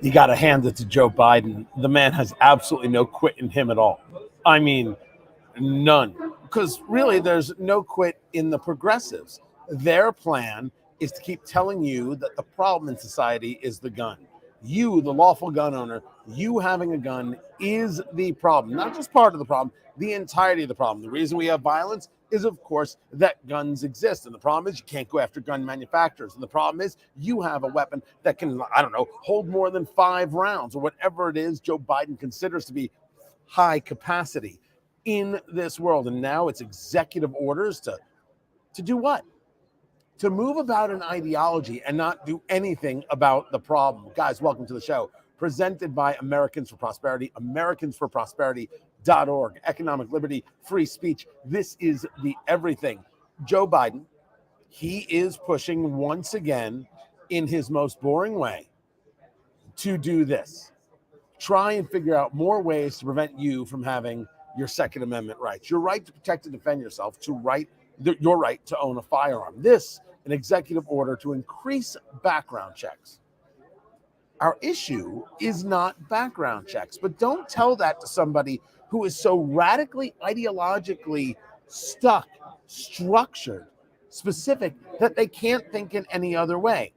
You got to hand it to Joe Biden. The man has absolutely no quit in him at all. I mean, none. Because really, there's no quit in the progressives. Their plan is to keep telling you that the problem in society is the gun. You, the lawful gun owner, you having a gun is the problem, not just part of the problem, the entirety of the problem. The reason we have violence is, of course, that guns exist. And the problem is you can't go after gun manufacturers. And the problem is you have a weapon that can, I don't know, hold more than 5 rounds or whatever it is Joe Biden considers to be high capacity in this world. And now it's executive orders to do what? To move about an ideology and not do anything about the problem. Guys, welcome to the show. Presented by Americans for Prosperity, americansforprosperity.org. Economic liberty, free speech. This is the everything. Joe Biden, he is pushing once again in his most boring way to do this. Try and figure out more ways to prevent you from having your Second Amendment rights, your right to protect and defend yourself, your right to own a firearm. This, an executive order to increase background checks. Our issue is not background checks, but don't tell that to somebody who is so radically ideologically stuck, structured, specific, that they can't think in any other way.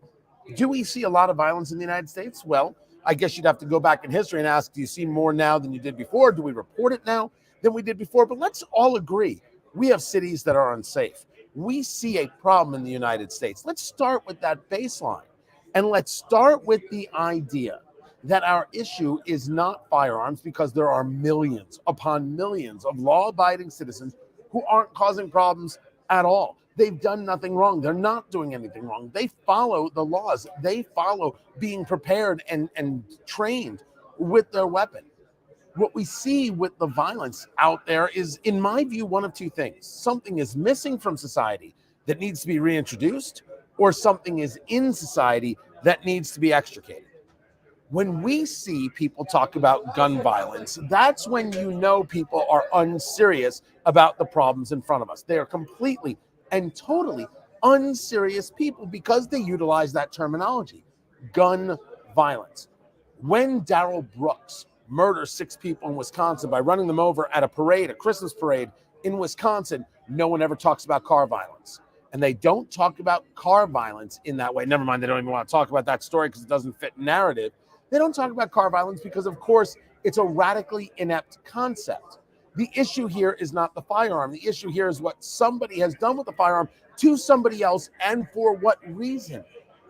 Do we see a lot of violence in the United States? Well, I guess you'd have to go back in history and ask, do you see more now than you did before? Do we report it now than we did before? But let's all agree, we have cities that are unsafe. We see a problem in the United States. Let's start with that baseline. And let's start with the idea that our issue is not firearms, because there are millions upon millions of law-abiding citizens who aren't causing problems at all. They've done nothing wrong. They're not doing anything wrong. They follow the laws. They follow being prepared and trained with their weapon. What we see with the violence out there is, in my view, one of two things. Something is missing from society that needs to be reintroduced, or something is in society that needs to be extricated. When we see people talk about gun violence, that's when you know people are unserious about the problems in front of us. They are completely and totally unserious people because they utilize that terminology, gun violence. When Darrell Brooks murders 6 people in Wisconsin by running them over at a parade, a Christmas parade in Wisconsin, no one ever talks about car violence. And they don't talk about car violence in that way. Never mind, they don't even want to talk about that story because it doesn't fit narrative. They don't talk about car violence because, of course, it's a radically inept concept. The issue here is not the firearm. The issue here is what somebody has done with the firearm to somebody else, and for what reason.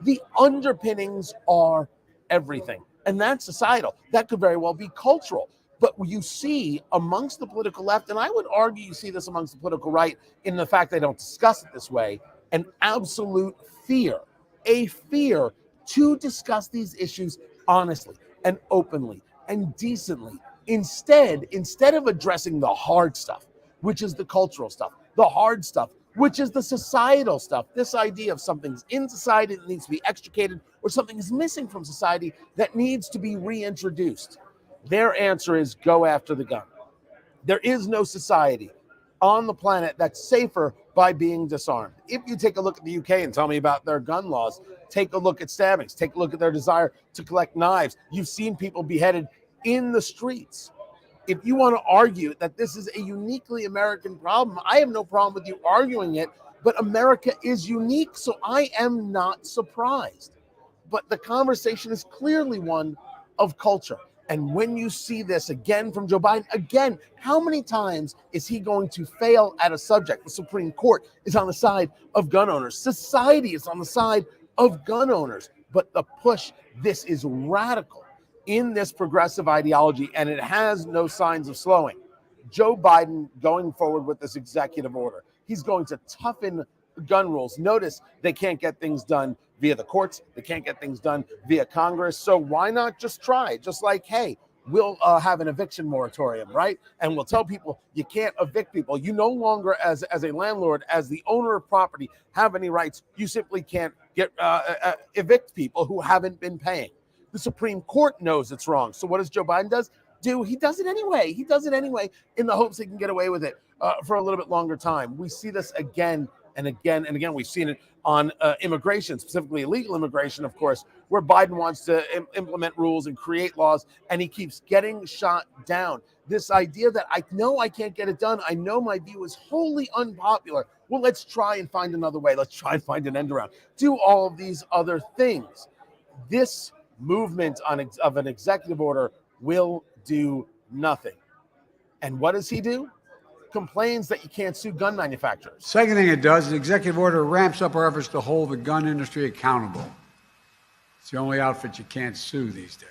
The underpinnings are everything. And that's societal. That could very well be cultural. But you see amongst the political left, and I would argue you see this amongst the political right, in the fact they don't discuss it this way, an absolute fear, a fear to discuss these issues honestly and openly and decently. Instead of addressing the hard stuff, which is the cultural stuff, the hard stuff, which is the societal stuff, this idea of something's in society that needs to be extricated, or something is missing from society that needs to be reintroduced. Their answer is go after the gun. There is no society on the planet that's safer by being disarmed. If you take a look at the UK and tell me about their gun laws, take a look at stabbings, take a look at their desire to collect knives. You've seen people beheaded in the streets. If you want to argue that this is a uniquely American problem, I have no problem with you arguing it, but America is unique, so I am not surprised. But the conversation is clearly one of culture. And when you see this again from Joe Biden, again, how many times is he going to fail at a subject? The Supreme Court is on the side of gun owners. Society is on the side of gun owners. But the push, this is radical in this progressive ideology, and it has no signs of slowing. Joe Biden going forward with this executive order, he's going to toughen gun rules. Notice they can't get things done via the courts. They can't get things done via Congress. So why not just try? Just like, hey, we'll have an eviction moratorium, right? And we'll tell people you can't evict people. You no longer, as a landlord, as the owner of property, have any rights. You simply can't get evict people who haven't been paying. The Supreme Court knows it's wrong. So what does Joe Biden do? He does it anyway. He does it anyway in the hopes he can get away with it for a little bit longer time. We see this again And again, we've seen it on immigration, specifically illegal immigration, of course, where Biden wants to implement rules and create laws, and he keeps getting shot down. This idea that I know I can't get it done, I know my view is wholly unpopular. Well, let's try and find another way. Let's try and find an end around. Do all of these other things. This movement of an executive order will do nothing. And what does he do? Complains that you can't sue gun manufacturers. Second thing it does, the executive order ramps up our efforts to hold the gun industry accountable. It's the only outfit you can't sue these days.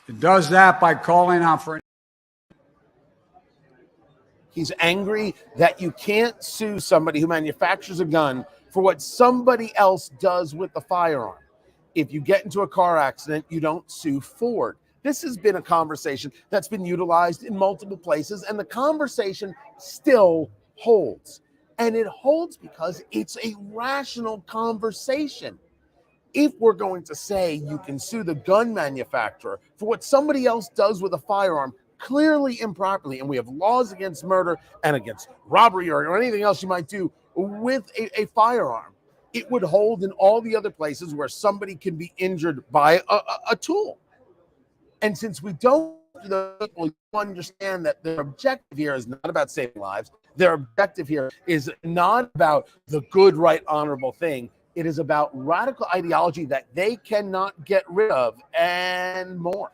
It does that by calling out for... He's angry that you can't sue somebody who manufactures a gun for what somebody else does with the firearm. If you get into a car accident, you don't sue Ford. This has been a conversation that's been utilized in multiple places, and the conversation still holds. And it holds because it's a rational conversation. If we're going to say you can sue the gun manufacturer for what somebody else does with a firearm, clearly improperly, and we have laws against murder and against robbery or anything else you might do with a firearm, it would hold in all the other places where somebody can be injured by a tool. And since we don't, the people understand that their objective here is not about saving lives. Their objective here is not about the good, right, honorable thing. It is about radical ideology that they cannot get rid of and more.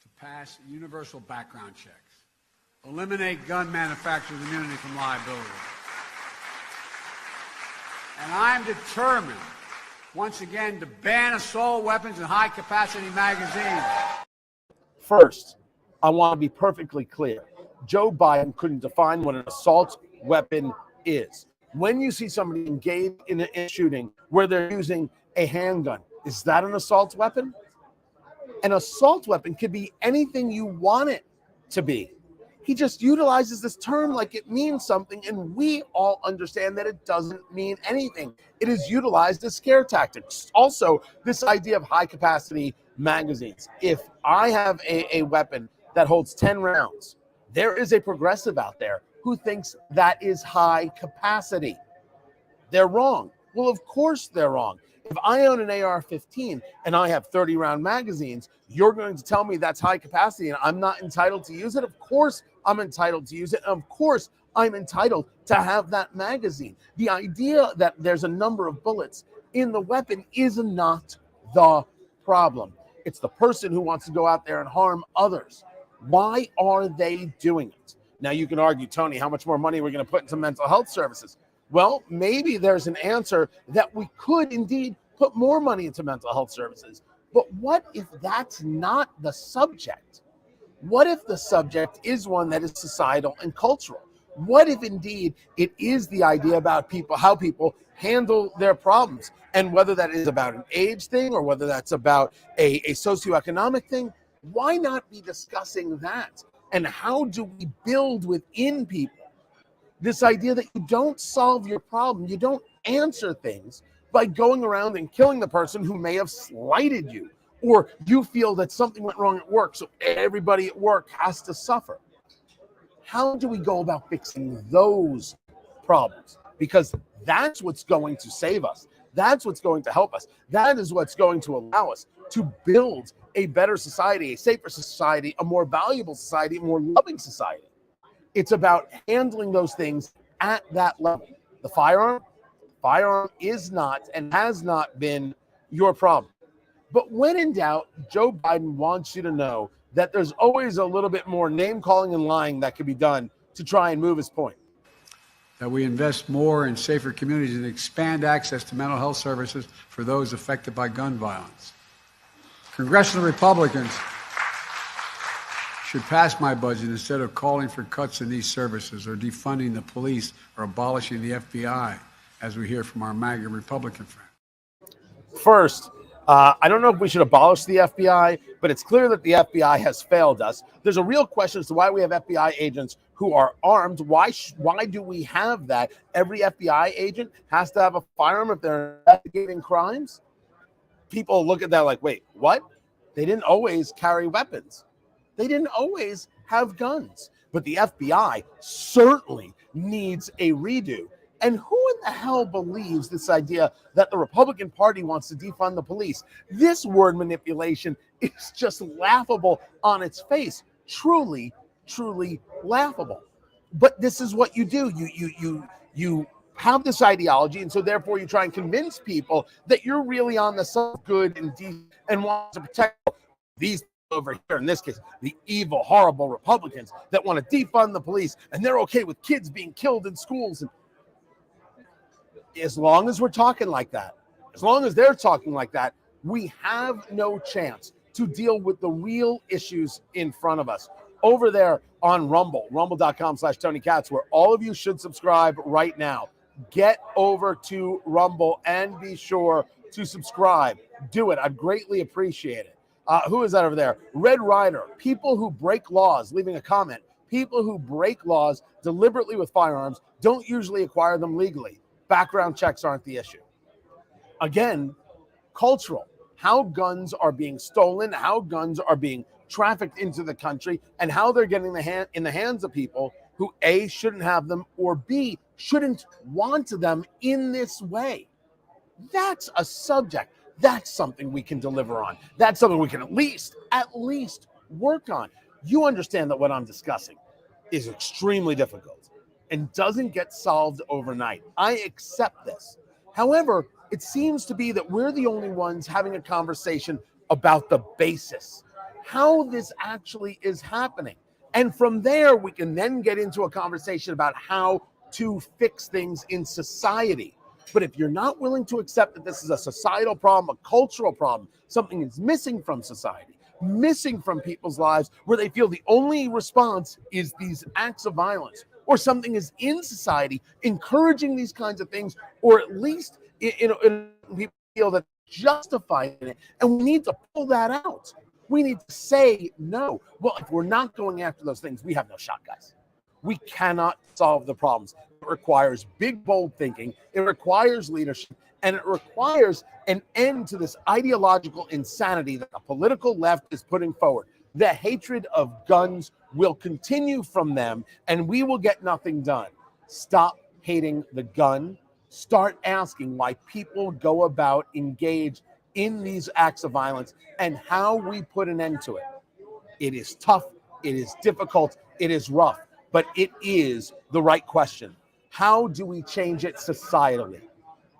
To pass universal background checks, eliminate gun manufacturers' immunity from liability. And I'm determined, once again, to ban assault weapons and high-capacity magazines. First, I want to be perfectly clear. Joe Biden couldn't define what an assault weapon is. When you see somebody engaged in a shooting where they're using a handgun, is that an assault weapon? An assault weapon could be anything you want it to be. He just utilizes this term like it means something, and we all understand that it doesn't mean anything. It is utilized as scare tactics. Also, this idea of high-capacity magazines. If I have a weapon that holds 10 rounds, there is a progressive out there who thinks that is high capacity. They're wrong. Well, of course they're wrong. If I own an AR-15 and I have 30-round magazines, you're going to tell me that's high capacity and I'm not entitled to use it? Of course I'm entitled to use it. And of course I'm entitled to have that magazine. The idea that there's a number of bullets in the weapon is not the problem. It's the person who wants to go out there and harm others. Why are they doing it? Now you can argue, Tony, how much more money are we going to put into mental health services? Well, maybe there's an answer that we could indeed put more money into mental health services. But what if that's not the subject? What if the subject is one that is societal and cultural? What if indeed it is the idea about people, how people handle their problems, and whether that is about an age thing or whether that's about a socioeconomic thing? Why not be discussing that? And how do we build within people this idea that you don't solve your problem, you don't answer things by going around and killing the person who may have slighted you, or you feel that something went wrong at work, so everybody at work has to suffer. How do we go about fixing those problems? Because that's what's going to save us. That's what's going to help us. That is what's going to allow us to build a better society, a safer society, a more valuable society, a more loving society. It's about handling those things at that level. The firearm is not and has not been your problem. But when in doubt, Joe Biden wants you to know that there's always a little bit more name calling and lying that can be done to try and move his point. That we invest more in safer communities and expand access to mental health services for those affected by gun violence. Congressional Republicans should pass my budget instead of calling for cuts in these services or defunding the police or abolishing the FBI, as we hear from our MAGA Republican friend. First, I don't know if we should abolish the FBI, but it's clear that the FBI has failed us. There's a real question as to why we have FBI agents who are armed. Why do we have that? Every FBI agent has to have a firearm if they're investigating crimes. People look at that like, wait, what? They didn't always carry weapons. They didn't always have guns. But the FBI certainly needs a redo. And who in the hell believes this idea that the Republican Party wants to defund the police? This word manipulation is just laughable on its face. Truly, truly laughable. But this is what you do. You have this ideology, and so therefore you try and convince people that you're really on the side of good and decent and want to protect these over here, in this case, the evil, horrible Republicans that want to defund the police, and they're okay with kids being killed in schools. And as long as we're talking like that, as long as they're talking like that, we have no chance to deal with the real issues in front of us. Over there on Rumble, rumble.com/Tony Katz, where all of you should subscribe right now. Get over to Rumble and be sure to subscribe. Do it. I'd greatly appreciate it. Who is that over there? Red Rider. People who break laws, leaving a comment. People who break laws deliberately with firearms don't usually acquire them legally. Background checks aren't the issue. Again, cultural. How guns are being stolen, how guns are being trafficked into the country, and how they're getting in the hands of people who A, shouldn't have them, or B, shouldn't want them in this way. That's a subject. That's something we can deliver on. That's something we can at least work on. You understand that what I'm discussing is extremely difficult and doesn't get solved overnight. I accept this. However, it seems to be that we're the only ones having a conversation about the basis, how this actually is happening. And from there, we can then get into a conversation about how to fix things in society. But if you're not willing to accept that this is a societal problem, a cultural problem, something is missing from society, missing from people's lives, where they feel the only response is these acts of violence, or something is in society encouraging these kinds of things, or at least in people feel that justifying it, and we need to pull that out. We need to say no. Well, if we're not going after those things, we have no shot, guys. We cannot solve the problems. It requires big, bold thinking. It requires leadership, and it requires an end to this ideological insanity that the political left is putting forward. The hatred of guns will continue from them, and we will get nothing done. Stop hating the gun. Start asking why people go about engage in these acts of violence and how we put an end to it. It is tough. It is difficult. It is rough. But it is the right question. How do we change it societally?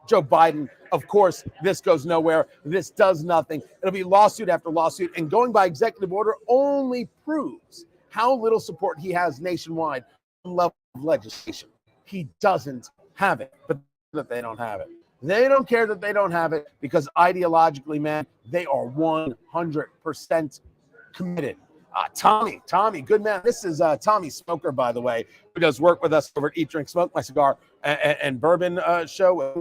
Joe Biden, of course, this goes nowhere. This does nothing. It'll be lawsuit after lawsuit. And going by executive order only proves how little support he has nationwide on level of legislation. He doesn't have it, but that they don't have it. They don't care that they don't have it because ideologically, man, they are 100% committed. Tommy, good man. This is Tommy Smoker, by the way, who does work with us over at Eat, Drink, Smoke, my cigar and bourbon show.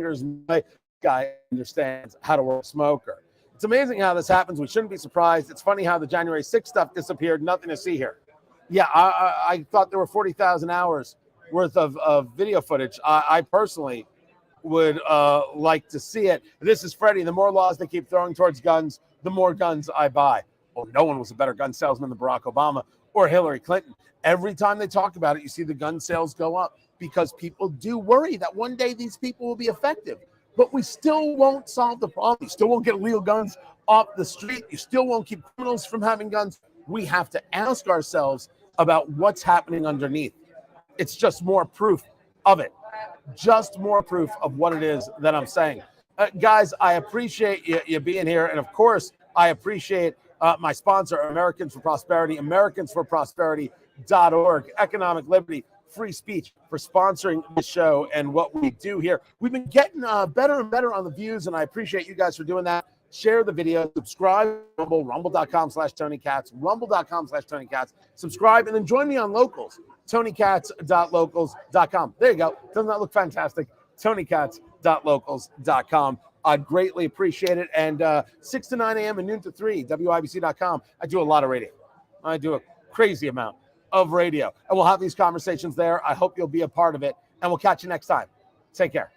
My guy understands how to work a smoker. It's amazing how this happens. We shouldn't be surprised. It's funny how the January 6th stuff disappeared. Nothing to see here. Yeah, I thought there were 40,000 hours worth of video footage. I personally would like to see it. This is Freddie. The more laws they keep throwing towards guns, the more guns I buy. Oh, no one was a better gun salesman than Barack Obama or Hillary Clinton. Every time they talk about it, you see the gun sales go up because people do worry that one day these people will be effective. But we still won't solve the problem. You still won't get illegal guns off the street. You still won't keep criminals from having guns. We have to ask ourselves about what's happening underneath. It's just more proof of it. Just more proof of what it is that I'm saying. Guys, I appreciate you being here. And of course, I appreciate my sponsor, Americans for Prosperity, AmericansForProsperity.org, economic liberty, free speech, for sponsoring the show and what we do here. We've been getting better and better on the views, and I appreciate you guys for doing that. Share the video, subscribe, rumble.com/Tony Katz, rumble.com/Tony Katz. Subscribe, and then join me on Locals, TonyKatz.locals.com. There you go. Doesn't that look fantastic? TonyKatz.locals.com. I'd greatly appreciate it. And 6 to 9 a.m. and noon to 3, WIBC.com. I do a lot of radio. I do a crazy amount of radio. And we'll have these conversations there. I hope you'll be a part of it. And we'll catch you next time. Take care.